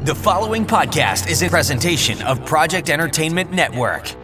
The following podcast is a presentation of Project Entertainment Network.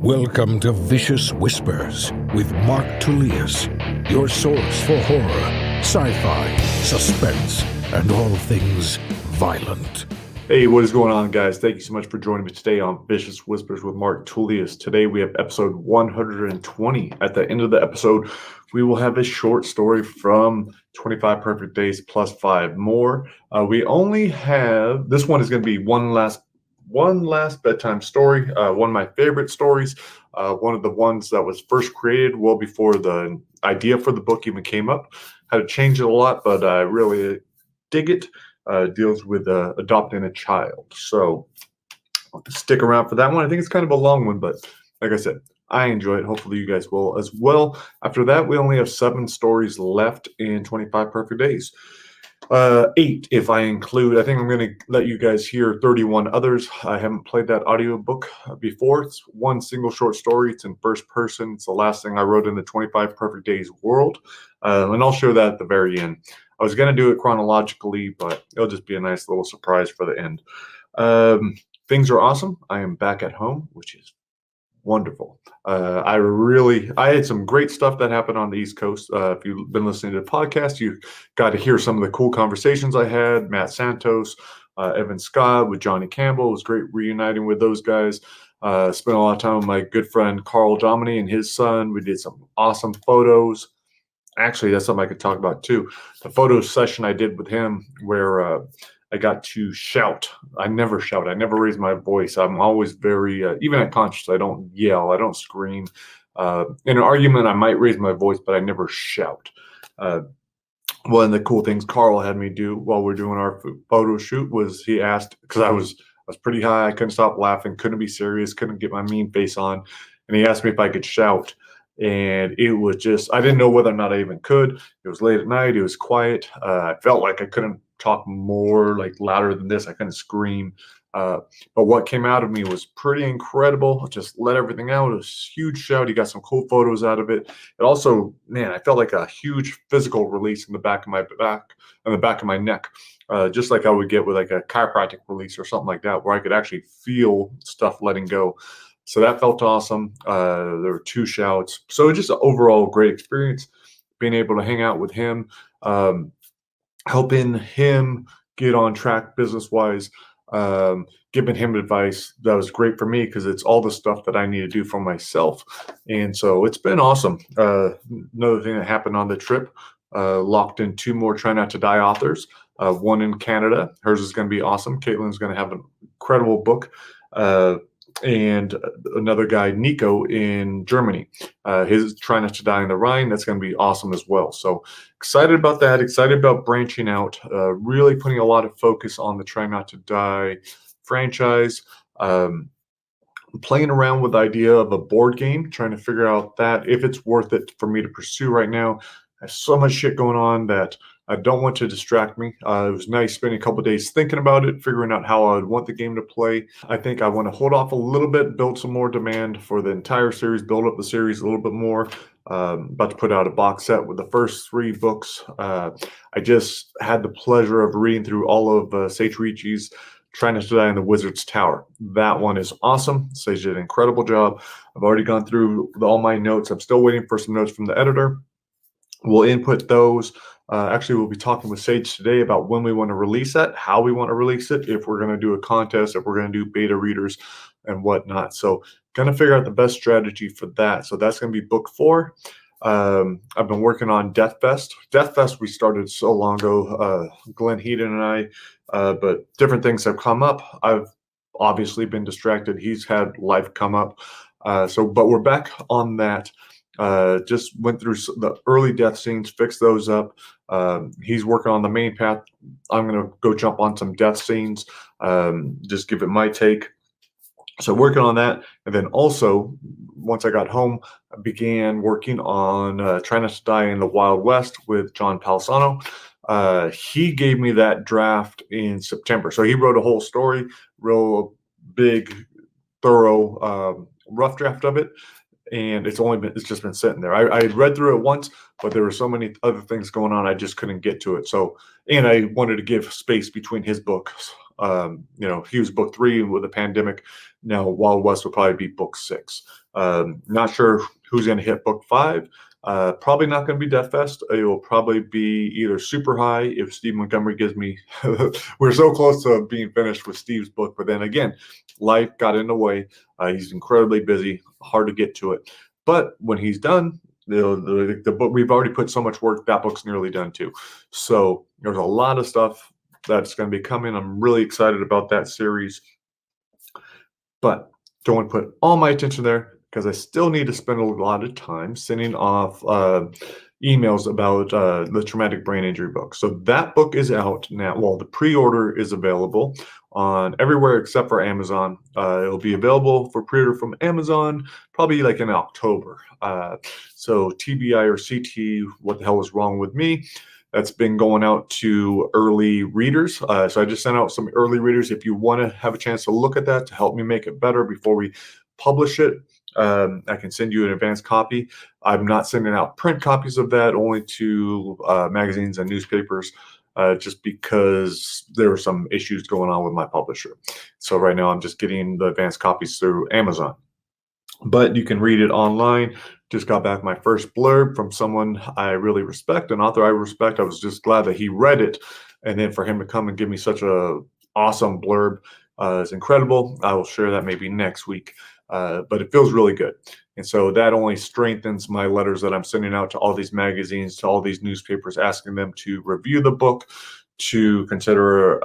Welcome to Vicious Whispers with Mark Tullius, your source for horror, sci-fi, suspense, and all things violent. Hey, what is going on, guys? Thank you so much for joining me today on Vicious Whispers with Mark Tullius. Today we have episode 120. At the end of the episode, we will have a short story from 25 Perfect Days plus 5 more. We only have, this one is going to be one last bedtime story, one of my favorite stories, one of the ones that was first created well before the idea for the book even came up. Had to change it a lot, but I really dig it. Deals with adopting a child. So stick around for that one. I think it's kind of a long one, but like I said, I enjoy it. Hopefully you guys will as well. After that, we only have 7 stories left in 25 Perfect Days. 8 if I include. I think I'm going to let you guys hear 31 others. I haven't played that audiobook before. It's one single short story. It's in first person. It's the last thing I wrote in the 25 Perfect Days world. And I'll show that at the very end. I was going to do it chronologically, but it'll just be a nice little surprise for the end. Things are awesome. I am back at home, which is wonderful. I had some great stuff that happened on the East Coast. If you've been listening to the podcast, you got to hear some of the cool conversations I had. Matt Santos, Evan Scott with Johnny Campbell. It was great reuniting with those guys. Spent a lot of time with my good friend Carl Dominy and his son. We did some awesome photos. Actually, that's something I could talk about too. The photo session I did with him where I got to shout. I never shout. I never raise my voice. I'm always very, even at concerts, I don't yell. I don't scream. In an argument, I might raise my voice, but I never shout. One of the cool things Carl had me do while we're doing our photo shoot was he asked, because I was pretty high. I couldn't stop laughing, couldn't be serious, couldn't get my mean face on. And he asked me if I could shout. And it was just, I didn't know whether or not I even could. It was late at night. It was quiet. I felt like I couldn't talk more, like louder than this. I couldn't scream. But what came out of me was pretty incredible. Just let everything out. It was a huge shout. He got some cool photos out of it. It also, man, I felt like a huge physical release in the back of my back and the back of my neck. Just like I would get with like a chiropractic release or something like that, where I could actually feel stuff letting go. So that felt awesome. There were 2 shouts. So just an overall great experience being able to hang out with him, helping him get on track business-wise, giving him advice. That was great for me because it's all the stuff that I need to do for myself. And so it's been awesome. Another thing that happened on the trip, locked in 2 more Try Not to Die authors, one in Canada. Hers is going to be awesome. Caitlin's going to have an incredible book. And another guy, Nico, in Germany. His Try Not to Die in the Rhine. That's going to be awesome as well. So excited about that. Excited about branching out. Really putting a lot of focus on the Try Not to Die franchise. Playing around with the idea of a board game. Trying to figure out that if it's worth it for me to pursue right now. I have so much shit going on that I don't want to distract me. It was nice spending a couple of days thinking about it, figuring out how I would want the game to play. I think I want to hold off a little bit, build some more demand for the entire series, build up the series a little bit more. About to put out a box set with the first 3 books. I just had the pleasure of reading through all of Sage Ricci's Try Not to Die in the Wizard's Tower. That one is awesome. Sage did an incredible job. I've already gone through all my notes. I'm still waiting for some notes from the editor. We'll input those. Actually, we'll be talking with Sage today about when we want to release that, how we want to release it, if we're going to do a contest, if we're going to do beta readers and whatnot. So going to figure out the best strategy for that. So that's going to be book 4. I've been working on Dethfest. Dethfest we started so long ago, Glenn Heaton and I, but different things have come up. I've obviously been distracted. He's had life come up. But we're back on that. Just went through the early death scenes, fixed those up. He's working on the main path. I'm going to go jump on some death scenes, just give it my take. So working on that. And then also, once I got home, I began working on Try Not to Die in the Wild West with John Palisano. He gave me that draft in September. So he wrote a whole story, real big, thorough, rough draft of it. and it's just been sitting there. I had read through it once, but there were so many other things going on, I just couldn't get to it. So, and I wanted to give space between his books. He was book 3 with the pandemic. Now, Wild West will probably be book 6. Not sure who's going to hit book 5. Probably not going to be Dethfest. It will probably be either Super High if Steve Montgomery gives me. We're so close to being finished with Steve's book, but then again, life got in the way. He's incredibly busy, hard to get to it. But when he's done, the book, we've already put so much work. That book's nearly done too. So there's a lot of stuff that's going to be coming. I'm really excited about that series, but don't want to put all my attention there because I still need to spend a lot of time sending off emails about the traumatic brain injury book. So that book is out now. Well, the pre-order is available on everywhere except for Amazon. It'll be available for pre-order from Amazon probably like in October. So TBI or CT, what the hell is wrong with me? That's been going out to early readers. So I just sent out some early readers. If you want to have a chance to look at that to help me make it better before we publish it, I can send you an advanced copy. I'm not sending out print copies of that, only to magazines and newspapers, just because there were some issues going on with my publisher. So right now I'm just getting the advanced copies through Amazon. But you can read it online. Just got back my first blurb from someone I really respect, an author I respect. I was just glad that he read it. And then for him to come and give me such a awesome blurb is incredible. I will share that maybe next week. But it feels really good. And so that only strengthens my letters that I'm sending out to all these magazines, to all these newspapers, asking them to review the book, to consider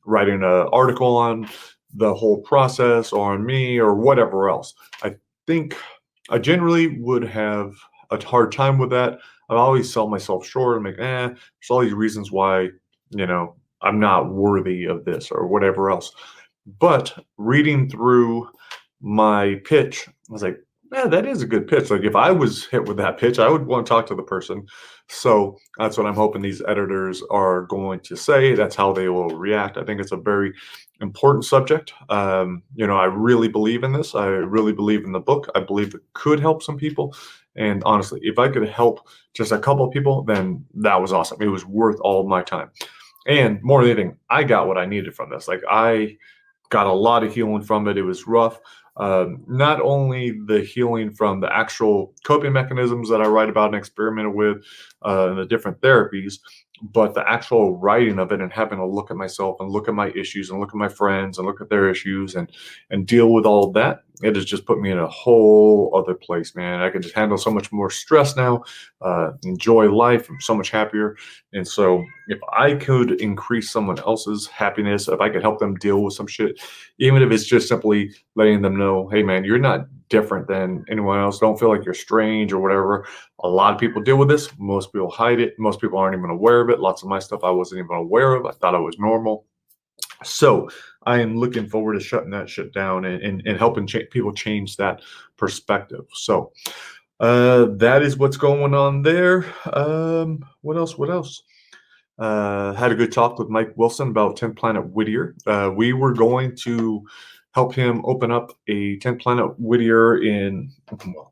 writing an article on the whole process or on me or whatever else. I think I generally would have a hard time with that. I always sell myself short and there's all these reasons why, I'm not worthy of this or whatever else. But reading through my pitch, I was like, that is a good pitch. Like if I was hit with that pitch, I would want to talk to the person. So that's what I'm hoping these editors are going to say. That's how they will react. I think it's a very important subject. I really believe in this. I really believe in the book. I believe it could help some people. And honestly, if I could help just a couple of people, then that was awesome. It was worth all my time. And more than anything, I got what I needed from this. Like I got a lot of healing from it. It was rough. Not only the healing from the actual coping mechanisms that I write about and experimented with, and the different therapies, but the actual writing of it and having to look at myself and look at my issues and look at my friends and look at their issues and deal with all of that. It has just put me in a whole other place, man. I can just handle so much more stress now, enjoy life. I'm so much happier. And so if I could increase someone else's happiness, if I could help them deal with some shit, even if it's just simply letting them know, hey man, you're not different than anyone else. Don't feel like you're strange or whatever. A lot of people deal with this. Most people hide it. Most people aren't even aware of it. Lots of my stuff I wasn't even aware of. I thought I was normal. So I am looking forward to shutting that shit down and helping people change that perspective. So that is what's going on there. What else? Had a good talk with Mike Wilson about 10 Planet Whittier. We were going to help him open up a 10 Planet Whittier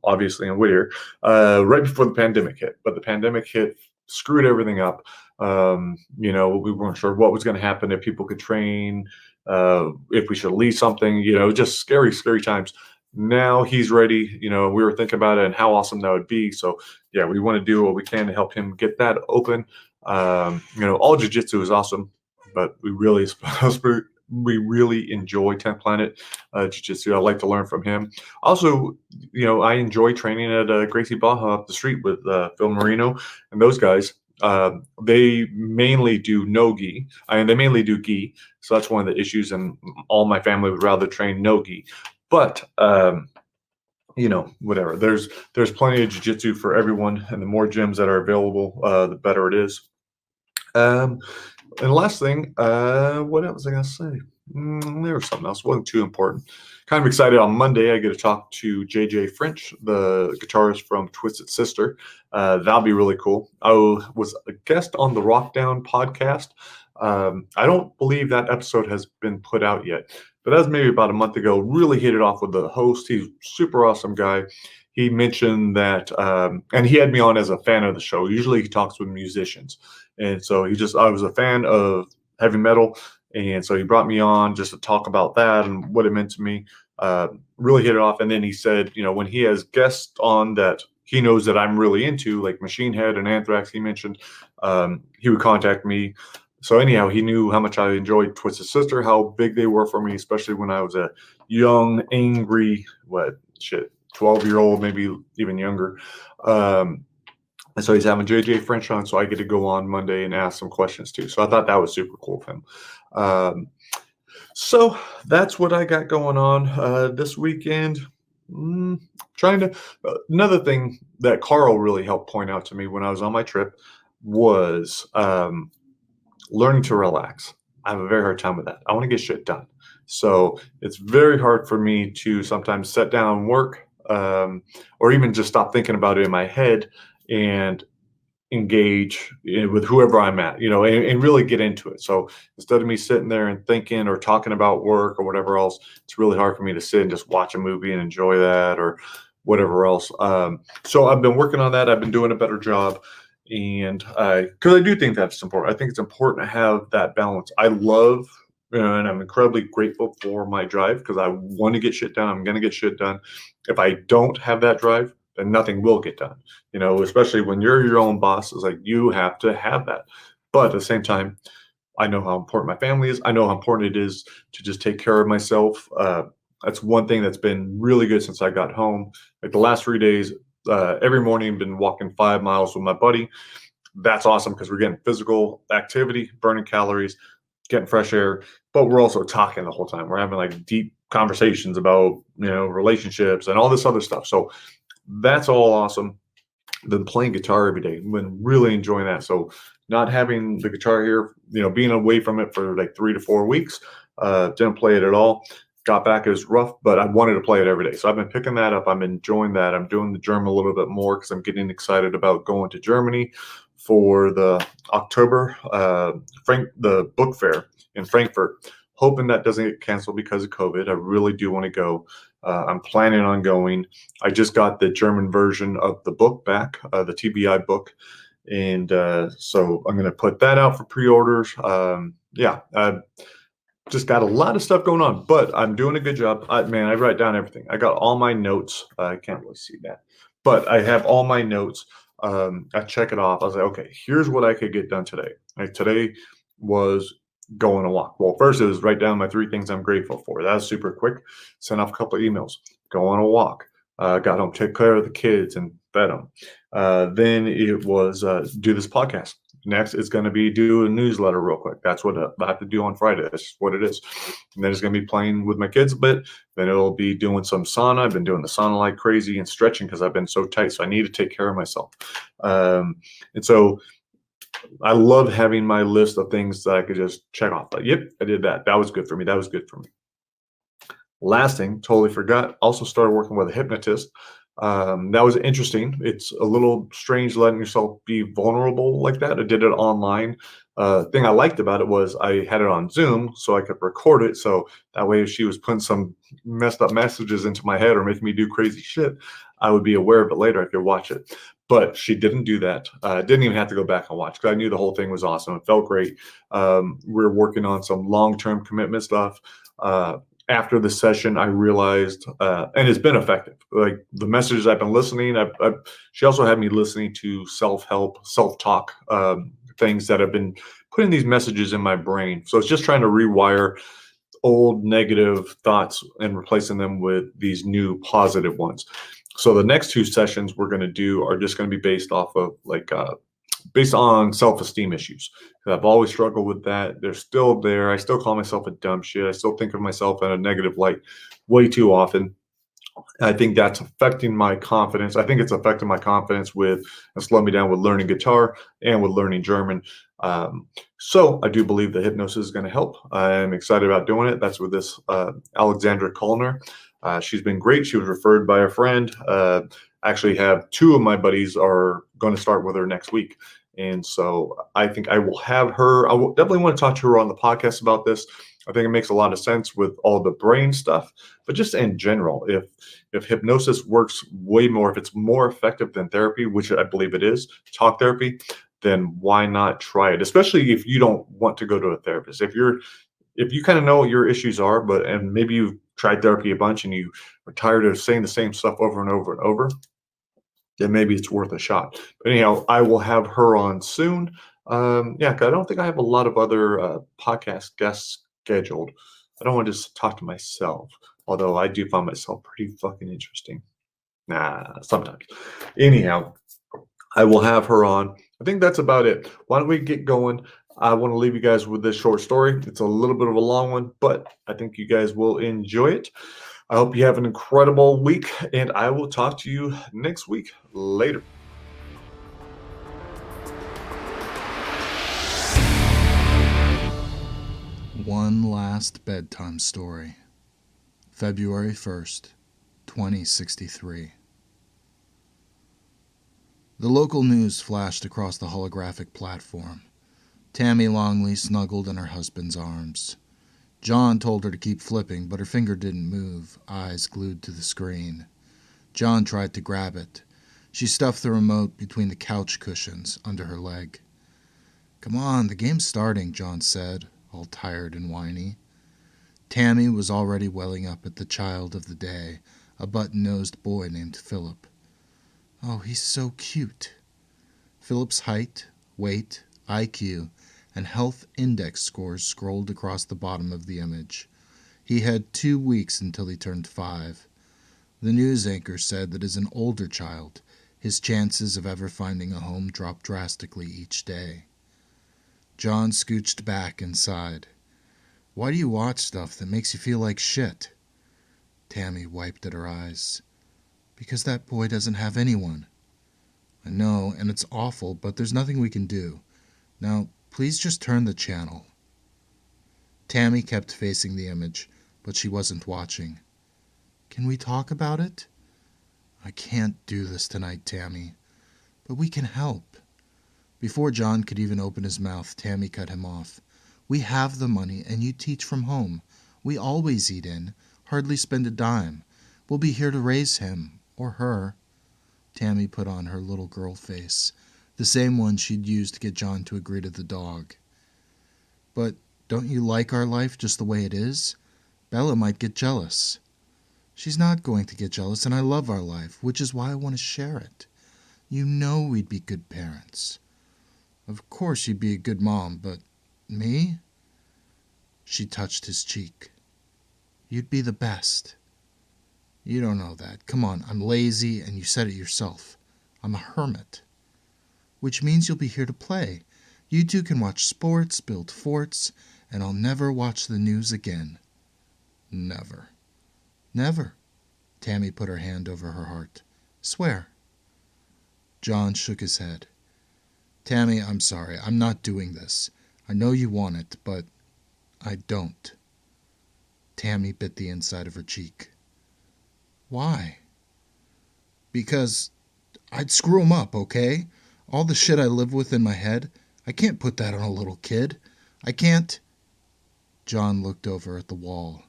obviously in Whittier, right before the pandemic hit. But the pandemic hit, screwed everything up. We weren't sure what was going to happen, if people could train, if we should leave something, just scary, scary times. Now he's ready. We were thinking about it and how awesome that would be. So yeah, we want to do what we can to help him get that open. All jiu-jitsu is awesome, but we really enjoy 10 Planet Jiu-Jitsu. I like to learn from him. Also, I enjoy training at Gracie Baja up the street with Phil Marino and those guys. They mainly do no gi, and they mainly do gi. So that's one of the issues, and all my family would rather train no gi. But whatever. There's plenty of jiu-jitsu for everyone, and the more gyms that are available, the better it is. And the last thing, what else was I gonna say? There was something else. It wasn't too important. Kind of excited. On Monday, I get to talk to JJ French, the guitarist from Twisted Sister. That'll be really cool. I was a guest on the Rockdown podcast. I don't believe that episode has been put out yet, but that was maybe about a month ago. Really hit it off with the host. He's a super awesome guy. he mentioned that, and he had me on as a fan of the show. Usually he talks with musicians. And so I was a fan of heavy metal. And so he brought me on just to talk about that and what it meant to me. Really hit it off. And then he said, when he has guests on that he knows that I'm really into, like Machine Head and Anthrax, he mentioned, he would contact me. So anyhow, he knew how much I enjoyed Twisted Sister, how big they were for me, especially when I was a young, angry, 12-year-old, maybe even younger. And so he's having JJ French on, so I get to go on Monday and ask some questions too. So I thought that was super cool of him. So that's what I got going on this weekend. Another thing that Carl really helped point out to me when I was on my trip was learning to relax. I have a very hard time with that. I want to get shit done. So it's very hard for me to sometimes sit down and work, or even just stop thinking about it in my head and engage with whoever I'm at, and really get into it. So instead of me sitting there and thinking or talking about work or whatever else, it's really hard for me to sit and just watch a movie and enjoy that or whatever else. So I've been working on that. I've been doing a better job. And because I do think that's important. I think it's important to have that balance. I love, and I'm incredibly grateful for my drive because I want to get shit done. I'm going to get shit done. If I don't have that drive, then nothing will get done, especially when you're your own boss. It's like you have to have that. But at the same time, I know how important my family is. I know how important it is to just take care of myself. That's one thing that's been really good since I got home. Like the last 3 days, every morning, I've been walking 5 miles with my buddy. That's awesome because we're getting physical activity, burning calories, getting fresh air, but we're also talking the whole time. We're having like deep conversations about, relationships and all this other stuff. So that's all awesome. Been playing guitar every day. Been really enjoying that. So not having the guitar here, being away from it for like 3 to 4 weeks, didn't play it at all. Got back, it was rough, but I wanted to play it every day. So I've been picking that up. I'm enjoying that. I'm doing the German a little bit more because I'm getting excited about going to Germany for the October, the book fair in Frankfurt. Hoping that doesn't get canceled because of COVID. I really do want to go. I'm planning on going. I just got the German version of the book back, the TBI book. And so I'm going to put that out for pre-orders. Just got a lot of stuff going on, but I'm doing a good job. I write down everything. I got all my notes. I can't really see that, but I have all my notes. I check it off. I was like, okay, here's what I could get done today. Like today was going a walk. Well, first it was write down my 3 things I'm grateful for. That was super quick. Sent off a couple of emails. Go on a walk. Got home, take care of the kids and fed them. Then it was do this podcast. Next, it's going to be do a newsletter real quick. That's what I have to do on Friday. That's what it is. And then it's going to be playing with my kids a bit. Then it'll be doing some sauna. I've been doing the sauna like crazy and stretching because I've been so tight. So I need to take care of myself. And so I love having my list of things that I could just check off. Like, yep, I did that. That was good for me. That was good for me. Last thing, totally forgot. Also started working with a hypnotist. That was interesting. It's a little strange letting yourself be vulnerable like that. I did it online. Thing I liked about it was I had it on Zoom so I could record it. So that way if she was putting some messed up messages into my head or making me do crazy shit, I would be aware of it later. I could watch it. But she didn't do that. Didn't even have to go back and watch because I knew the whole thing was awesome. It felt great. We're working on some long-term commitment stuff. After the session, I realized, and it's been effective. Like the messages I've been listening, she also had me listening to self-help, self-talk things that have been putting these messages in my brain. So it's just trying to rewire old negative thoughts and replacing them with these new positive ones. So the next 2 sessions we're going to do are just going to be based off of based on self-esteem issues. I've always struggled with that. They're still there. I still call myself a dumb shit. I still think of myself in a negative light way too often. I think that's affecting my confidence. I think it's affecting my confidence and slowing me down with learning guitar and with learning German. So I do believe the hypnosis is going to help. I'm excited about doing it. That's with this Alexandra Kullner. She's been great. She was referred by a friend. Actually have 2 of my buddies are going to start with her next week. And so I think I will have her. I will definitely want to talk to her on the podcast about this. I think it makes a lot of sense with all the brain stuff, but just in general, if hypnosis works way more, if it's more effective than therapy, which I believe it is, talk therapy, then why not try it? Especially if you don't want to go to a therapist. If you kind of know what your issues are, and maybe you've tried therapy a bunch and you are tired of saying the same stuff over and over and over, then maybe it's worth a shot. But anyhow, I will have her on soon. Yeah, 'cause I don't think I have a lot of other podcast guests scheduled. I don't want to just talk to myself, although I do find myself pretty fucking interesting. Nah, sometimes. Anyhow, I will have her on. I think that's about it. Why don't we get going? I want to leave you guys with this short story. It's a little bit of a long one, but I think you guys will enjoy it. I hope you have an incredible week, and I will talk to you next week. Later. One Last Bedtime Story, February 1st, 2063. The local news flashed across the holographic platform. Tammy Longley snuggled in her husband's arms. John told her to keep flipping, but her finger didn't move, eyes glued to the screen. John tried to grab it. She stuffed the remote between the couch cushions under her leg. "Come on, the game's starting," John said, all tired and whiny. Tammy was already welling up at the child of the day, a button-nosed boy named Philip. "Oh, he's so cute." Philip's height, weight, IQ, and health index scores scrolled across the bottom of the image. He had 2 weeks until he turned 5. The news anchor said that as an older child, his chances of ever finding a home dropped drastically each day. John scooched back and sighed. "Why do you watch stuff that makes you feel like shit?" Tammy wiped at her eyes. "Because that boy doesn't have anyone." "I know, and it's awful, but there's nothing we can do. Now, please just turn the channel." Tammy kept facing the image, but she wasn't watching. "Can we talk about it?" "I can't do this tonight, Tammy." "But we can help." Before John could even open his mouth, Tammy cut him off. "We have the money, and you teach from home. We always eat in, hardly spend a dime. We'll be here to raise him, or her." Tammy put on her little girl face, the same one she'd used to get John to agree to the dog. "But don't you like our life just the way it is? Bella might get jealous." "She's not going to get jealous, and I love our life, which is why I want to share it. You know we'd be good parents." "Of course you'd be a good mom, but me?" She touched his cheek. "You'd be the best." "You don't know that. Come on, I'm lazy, and you said it yourself. I'm a hermit." "Which means you'll be here to play. You two can watch sports, build forts, and I'll never watch the news again." "Never." "Never." Tammy put her hand over her heart. "Swear." John shook his head. "Tammy, I'm sorry. I'm not doing this. I know you want it, but I don't." Tammy bit the inside of her cheek. "Why?" "Because I'd screw him up, okay? All the shit I live with in my head, I can't put that on a little kid. I can't." John looked over at the wall.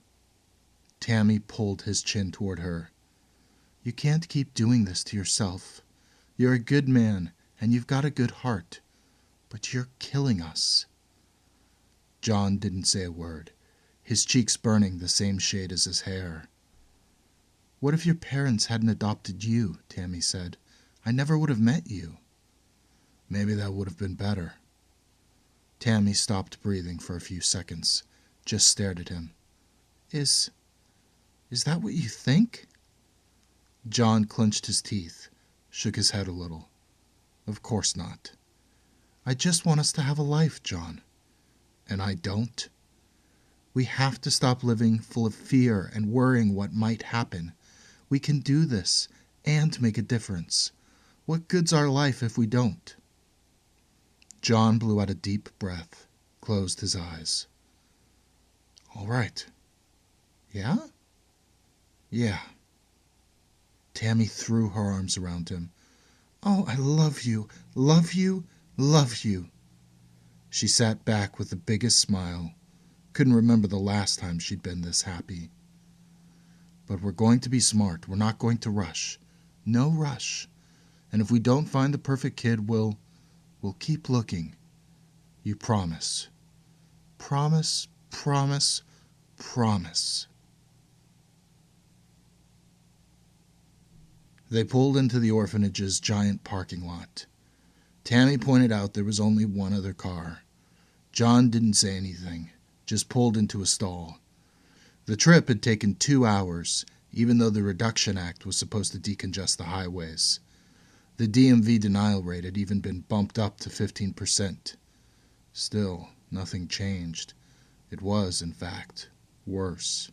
Tammy pulled his chin toward her. "You can't keep doing this to yourself. You're a good man, and you've got a good heart. But you're killing us." John didn't say a word, his cheeks burning the same shade as his hair. "What if your parents hadn't adopted you?" Tammy said. "I never would have met you." "Maybe that would have been better." Tammy stopped breathing for a few seconds, just stared at him. Is that what you think?" John clenched his teeth, shook his head a little. "Of course not." "I just want us to have a life, John." "And I don't?" "We have to stop living full of fear and worrying what might happen. We can do this and make a difference. What good's our life if we don't?" John blew out a deep breath, closed his eyes. "All right." "Yeah?" "Yeah." Tammy threw her arms around him. "Oh, I love you, love you, love you." She sat back with the biggest smile, Couldn't remember the last time she'd been this happy. But we're going to be smart. We're not going to rush. No rush. And if we don't find the perfect kid, we'll keep looking. You promise. Promise, promise, promise. They pulled into the orphanage's giant parking lot. Tammy pointed out there was only one other car. John didn't say anything, just pulled into a stall. The trip had taken 2 hours, even though the Reduction Act was supposed to decongest the highways. The DMV denial rate had even been bumped up to 15%. Still, nothing changed. It was, in fact, worse.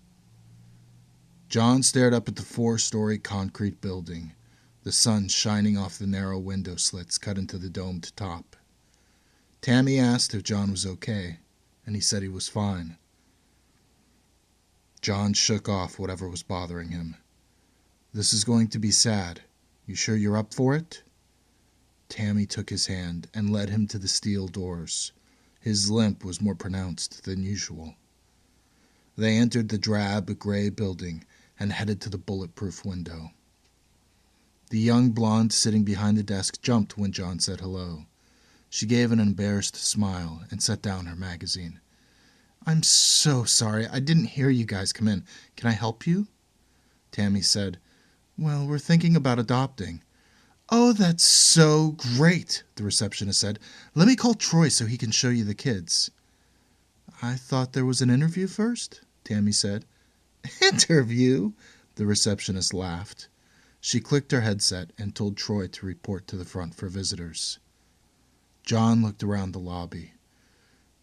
John stared up at the 4-story concrete building, the sun shining off the narrow window slits cut into the domed top. Tammy asked if John was okay, and he said he was fine. John shook off whatever was bothering him. This is going to be sad. You sure you're up for it? Tammy took his hand and led him to the steel doors. His limp was more pronounced than usual. They entered the drab, gray building and headed to the bulletproof window. The young blonde sitting behind the desk jumped when John said hello. She gave an embarrassed smile and set down her magazine. I'm so sorry. I didn't hear you guys come in. Can I help you? Tammy said, Well, we're thinking about adopting. Oh, that's so great, the receptionist said. Let me call Troy so he can show you the kids. I thought there was an interview first, Tammy said. Interview? The receptionist laughed. She clicked her headset and told Troy to report to the front for visitors. John looked around the lobby.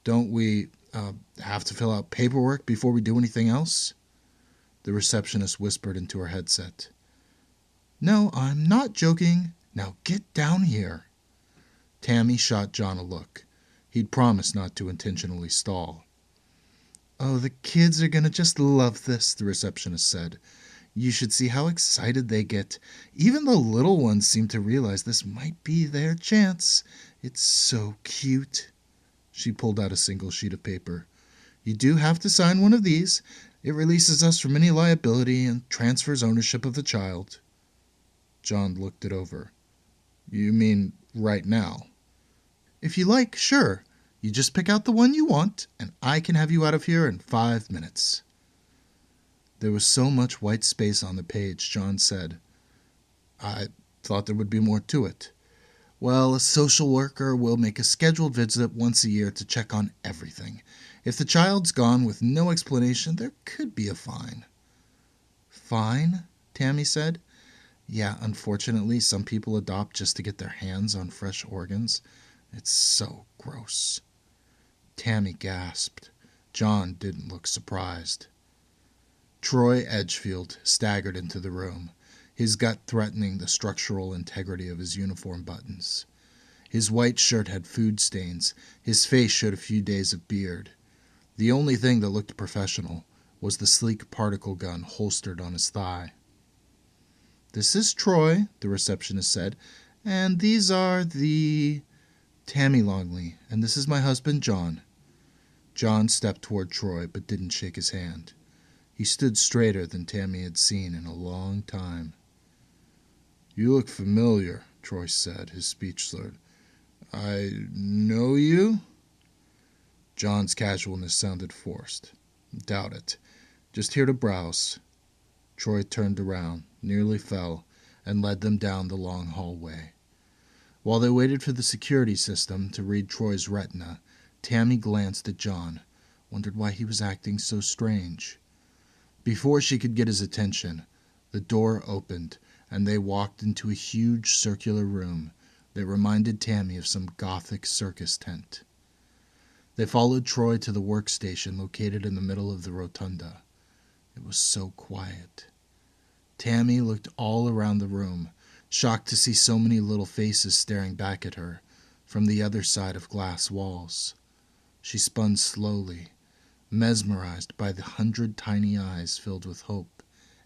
Don't we have to fill out paperwork before we do anything else? The receptionist whispered into her headset. No, I'm not joking. Now get down here. Tammy shot John a look. He'd promised not to intentionally stall. Oh, the kids are going to just love this, the receptionist said. You should see how excited they get. Even the little ones seem to realize this might be their chance. It's so cute. She pulled out a single sheet of paper. You do have to sign one of these. It releases us from any liability and transfers ownership of the child. John looked it over. You mean right now? If you like, sure. You just pick out the one you want, and I can have you out of here in 5 minutes. There was so much white space on the page, John said. I thought there would be more to it. Well, a social worker will make a scheduled visit once a year to check on everything. If the child's gone with no explanation, there could be a fine. Fine? Tammy said. Yeah, unfortunately, some people adopt just to get their hands on fresh organs. It's so gross. Tammy gasped. John didn't look surprised. Troy Edgefield staggered into the room, his gut threatening the structural integrity of his uniform buttons. His white shirt had food stains. His face showed a few days of beard. The only thing that looked professional was the sleek particle gun holstered on his thigh. This is Troy, the receptionist said, and these are the... Tammy Longley, and this is my husband, John. John stepped toward Troy, but didn't shake his hand. He stood straighter than Tammy had seen in a long time. You look familiar, Troy said, his speech slurred. I know you? John's casualness sounded forced. Doubt it. Just here to browse. Troy turned around, nearly fell, and led them down the long hallway. While they waited for the security system to read Troy's retina, Tammy glanced at John, wondered why he was acting so strange. Before she could get his attention, the door opened, and they walked into a huge circular room that reminded Tammy of some Gothic circus tent. They followed Troy to the workstation located in the middle of the rotunda. It was so quiet. Tammy looked all around the room, shocked to see so many little faces staring back at her from the other side of glass walls. She spun slowly, mesmerized by the 100 tiny eyes filled with hope,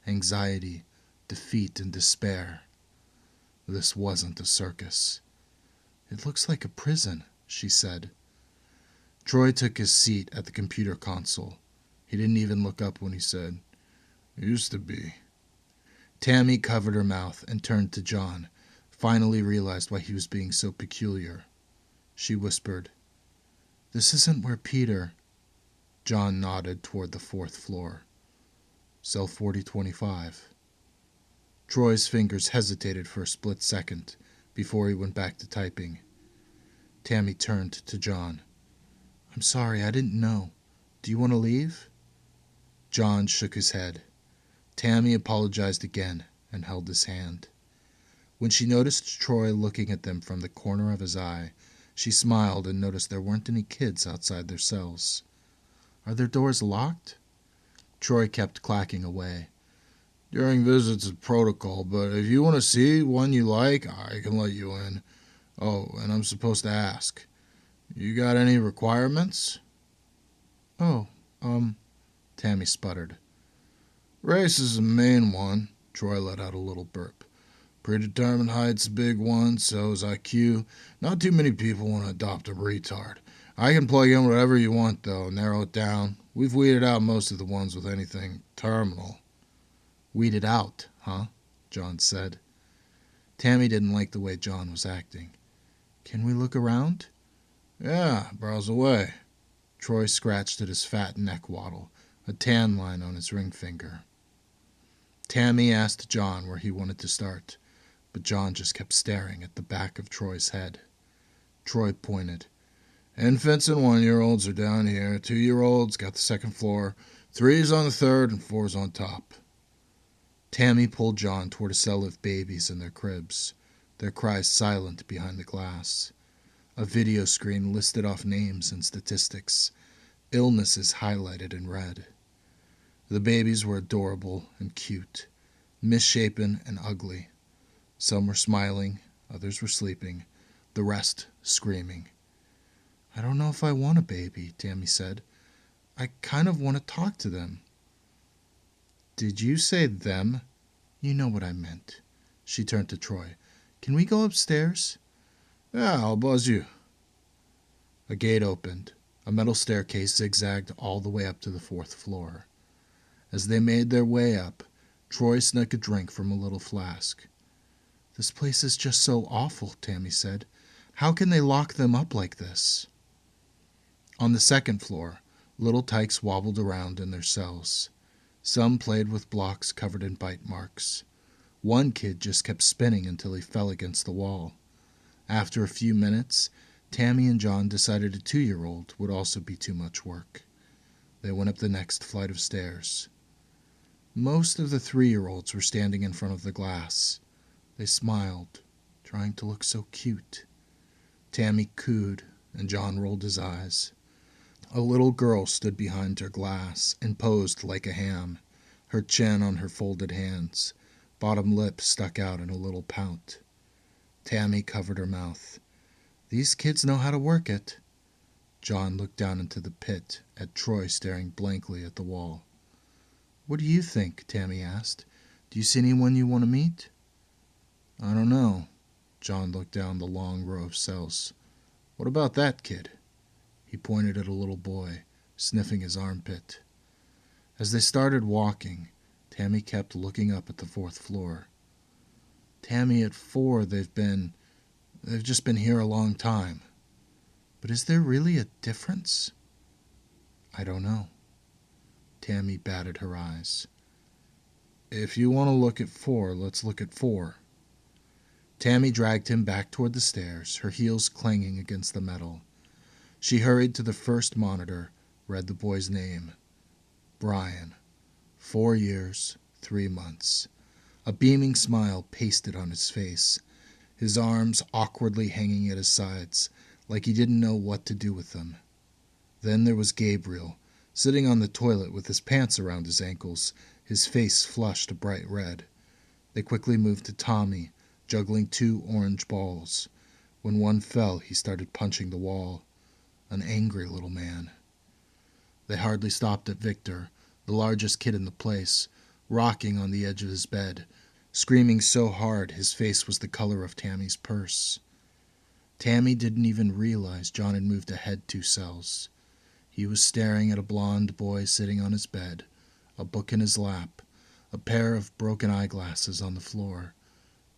anxiety, defeat, and despair. This wasn't a circus. It looks like a prison, she said. Troy took his seat at the computer console. He didn't even look up when he said, "Used to be." Tammy covered her mouth and turned to John, finally realized why he was being so peculiar. She whispered, "This isn't where Peter—" John nodded toward the 4th floor. "Cell 4025. Troy's fingers hesitated for a split second before he went back to typing. Tammy turned to John. "I'm sorry, I didn't know. Do you want to leave?" John shook his head. Tammy apologized again and held his hand. When she noticed Troy looking at them from the corner of his eye, she smiled and noticed there weren't any kids outside their cells. "Are their doors locked?" Troy kept clacking away. "During visits it's protocol, but if you want to see one you like, I can let you in. Oh, and I'm supposed to ask, you got any requirements?" "Oh, Tammy sputtered. "Race is the main one." Troy let out a little burp. "Predetermined height's a big one, so is IQ. Not too many people want to adopt a retard. I can plug in whatever you want, though, narrow it down. We've weeded out most of the ones with anything terminal." "Weeded out, huh?" John said. Tammy didn't like the way John was acting. "Can we look around?" "Yeah, browse away." Troy scratched at his fat neck waddle, a tan line on his ring finger. Tammy asked John where he wanted to start, but John just kept staring at the back of Troy's head. Troy pointed. "Infants and 1-year-olds are down here. 2-year-olds got the 2nd floor. 3's on the 3rd, and 4's on top." Tammy pulled John toward a cell of babies in their cribs, their cries silent behind the glass. A video screen listed off names and statistics, illnesses highlighted in red. The babies were adorable and cute, misshapen and ugly. Some were smiling, others were sleeping, the rest screaming. "I don't know if I want a baby," Tammy said. "I kind of want to talk to them." "Did you say them?" "You know what I meant." She turned to Troy. "Can we go upstairs?" "Yeah, I'll buzz you." A gate opened. A metal staircase zigzagged all the way up to the 4th floor. As they made their way up, Troy snuck a drink from a little flask. "This place is just so awful," Tammy said. "How can they lock them up like this?" On the 2nd floor, little tykes wobbled around in their cells. Some played with blocks covered in bite marks. One kid just kept spinning until he fell against the wall. After a few minutes, Tammy and John decided a 2-year-old would also be too much work. They went up the next flight of stairs. Most of the 3-year-olds were standing in front of the glass. They smiled, trying to look so cute. Tammy cooed, and John rolled his eyes. A little girl stood behind her glass and posed like a ham, her chin on her folded hands, bottom lip stuck out in a little pout. Tammy covered her mouth. "These kids know how to work it." John looked down into the pit at Troy staring blankly at the wall. "What do you think?" Tammy asked. "Do you see anyone you want to meet?" "I don't know." John looked down the long row of cells. "What about that kid?" He pointed at a little boy, sniffing his armpit. As they started walking, Tammy kept looking up at the 4th floor. "Tammy, at 4, they've just been here a long time. But is there really a difference?" "I don't know." Tammy batted her eyes. "If you want to look at 4, let's look at 4. Tammy dragged him back toward the stairs, her heels clanging against the metal. She hurried to the first monitor, read the boy's name. Brian. 4 years, 3 months. A beaming smile pasted on his face, his arms awkwardly hanging at his sides, like he didn't know what to do with them. Then there was Gabriel, sitting on the toilet with his pants around his ankles, his face flushed a bright red. They quickly moved to Tommy, juggling 2 orange balls. When one fell, he started punching the wall. An angry little man. They hardly stopped at Victor, the largest kid in the place, rocking on the edge of his bed, screaming so hard his face was the color of Tammy's purse. Tammy didn't even realize John had moved ahead 2 cells. He was staring at a blond boy sitting on his bed, a book in his lap, a pair of broken eyeglasses on the floor,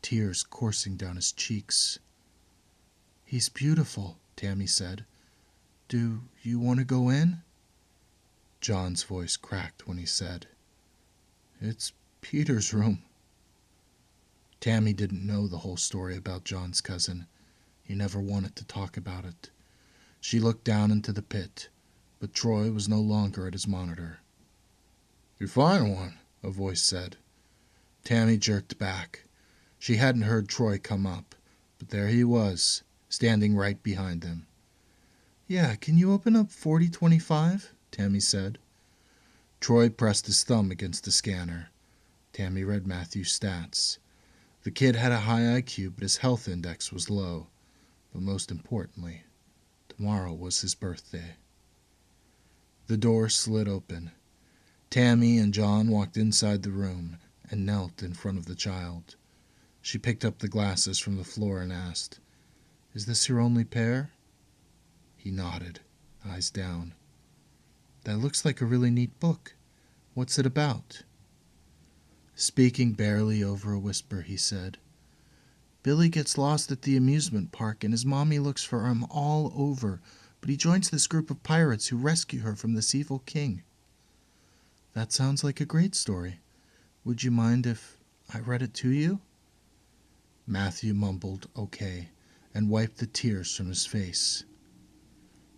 tears coursing down his cheeks. "He's beautiful," Tammy said. "Do you want to go in?" John's voice cracked when he said, "It's Peter's room." Tammy didn't know the whole story about John's cousin. He never wanted to talk about it. She looked down into the pit, but Troy was no longer at his monitor. "You find one," a voice said. Tammy jerked back. She hadn't heard Troy come up, but there he was, standing right behind them. "Yeah, can you open up 4025? Tammy said. Troy pressed his thumb against the scanner. Tammy read Matthew's stats. The kid had a high IQ, but his health index was low. But most importantly, tomorrow was his birthday. The door slid open. Tammy and John walked inside the room and knelt in front of the child. She picked up the glasses from the floor and asked, "Is this your only pair?" He nodded, eyes down. "That looks like a really neat book. What's it about?" Speaking barely over a whisper, he said, "Billy gets lost at the amusement park and his mommy looks for him all over, but he joins this group of pirates who rescue her from this evil king." "That sounds like a great story. Would you mind if I read it to you?" Matthew mumbled okay and wiped the tears from his face.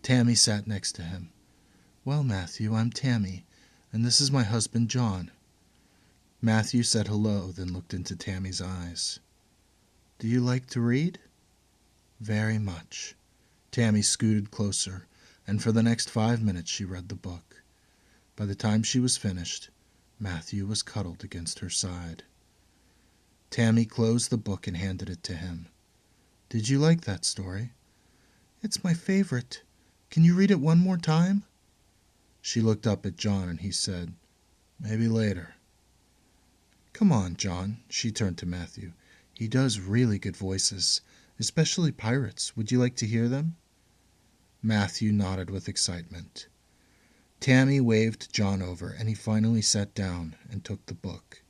Tammy sat next to him. "Well, Matthew, I'm Tammy, and this is my husband, John." Matthew said hello, then looked into Tammy's eyes. "Do you like to read?" "Very much." Tammy scooted closer, and for the next 5 minutes she read the book. By the time she was finished, Matthew was cuddled against her side. Tammy closed the book and handed it to him. "Did you like that story?" "It's my favorite. Can you read it one more time?" She looked up at John and he said, "Maybe later." "Come on, John." She turned to Matthew. "He does really good voices, especially pirates. Would you like to hear them?" Matthew nodded with excitement. Tammy waved John over, and he finally sat down and took the book.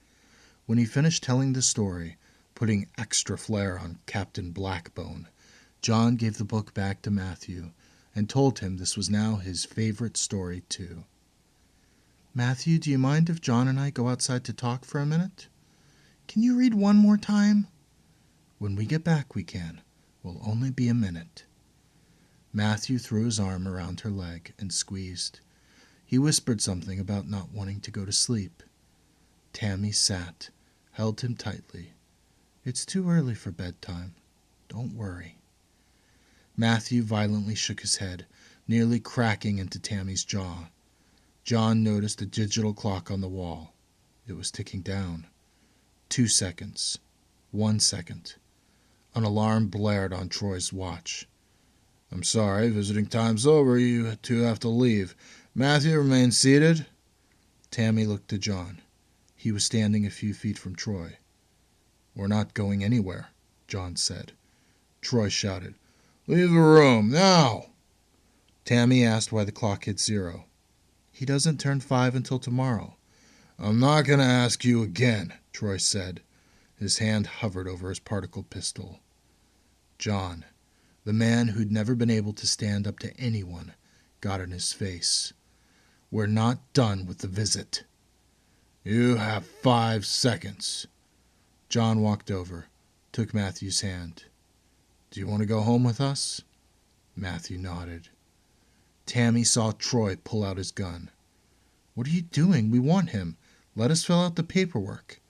When he finished telling the story, putting extra flair on Captain Blackbone, John gave the book back to Matthew and told him this was now his favorite story, too. "Matthew, do you mind if John and I go outside to talk for a minute?" "Can you read one more time?" "When we get back, we can. Will only be a minute." Matthew threw his arm around her leg and squeezed. He whispered something about not wanting to go to sleep. Tammy sat, held him tightly. "It's too early for bedtime. Don't worry." Matthew violently shook his head, nearly cracking into Tammy's jaw. John noticed a digital clock on the wall. It was ticking down. 2 seconds. 1 second. An alarm blared on Troy's watch. "I'm sorry, visiting time's over. You two have to leave. Matthew, remain seated." Tammy looked to John. He was standing a few feet from Troy. "We're not going anywhere," John said. Troy shouted, "Leave the room, now!" Tammy asked why the clock hit 0. "He doesn't turn 5 until tomorrow." "I'm not going to ask you again," Troy said. His hand hovered over his particle pistol. John, the man who'd never been able to stand up to anyone, got in his face. "We're not done with the visit." "You have 5 seconds." John walked over, took Matthew's hand. "Do you want to go home with us?" Matthew nodded. Tammy saw Troy pull out his gun. "What are you doing? We want him. Let us fill out the paperwork."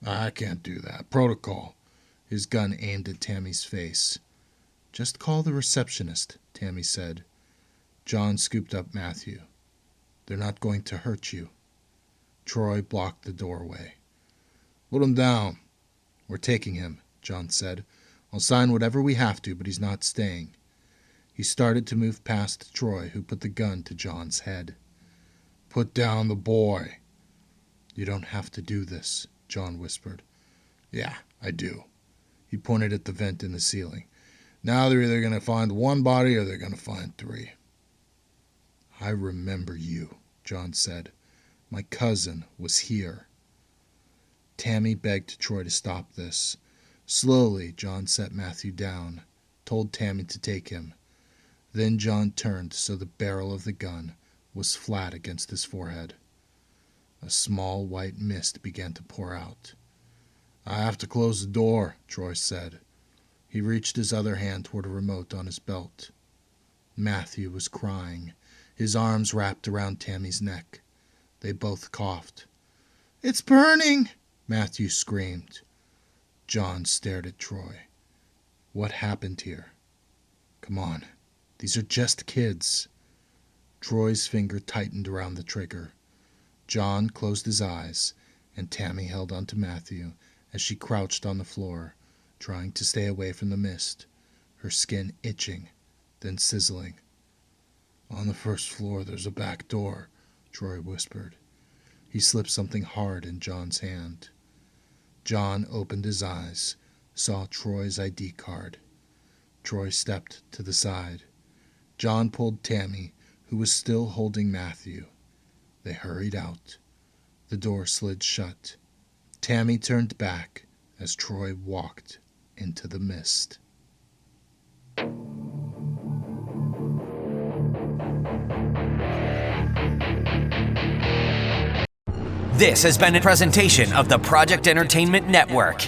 "I can't do that. Protocol." His gun aimed at Tammy's face. "Just call the receptionist," Tammy said. John scooped up Matthew. "They're not going to hurt you." Troy blocked the doorway. "Put him down." "We're taking him," John said. "I'll sign whatever we have to, but he's not staying." He started to move past Troy, who put the gun to John's head. "Put down the boy." "You don't have to do this," John whispered. "Yeah, I do." He pointed at the vent in the ceiling. Now they're either going to find one body or they're going to find three. I remember you, John said. My cousin was here. Tammy begged Troy to stop this. Slowly, John set Matthew down, told Tammy to take him. Then John turned so the barrel of the gun was flat against his forehead. A small white mist began to pour out. I have to close the door, Troy said. He reached his other hand toward a remote on his belt. Matthew was crying, his arms wrapped around Tammy's neck. They both coughed. It's burning, Matthew screamed. John stared at Troy. What happened here? Come on, these are just kids. Troy's finger tightened around the trigger. John closed his eyes, and Tammy held onto Matthew as she crouched on the floor, trying to stay away from the mist, her skin itching, then sizzling. On the first floor there's a back door, Troy whispered. He slipped something hard in John's hand. John opened his eyes, saw Troy's ID card. Troy stepped to the side. John pulled Tammy, who was still holding Matthew. They hurried out. The door slid shut. Tammy turned back as Troy walked into the mist. This has been a presentation of the Project Entertainment Network.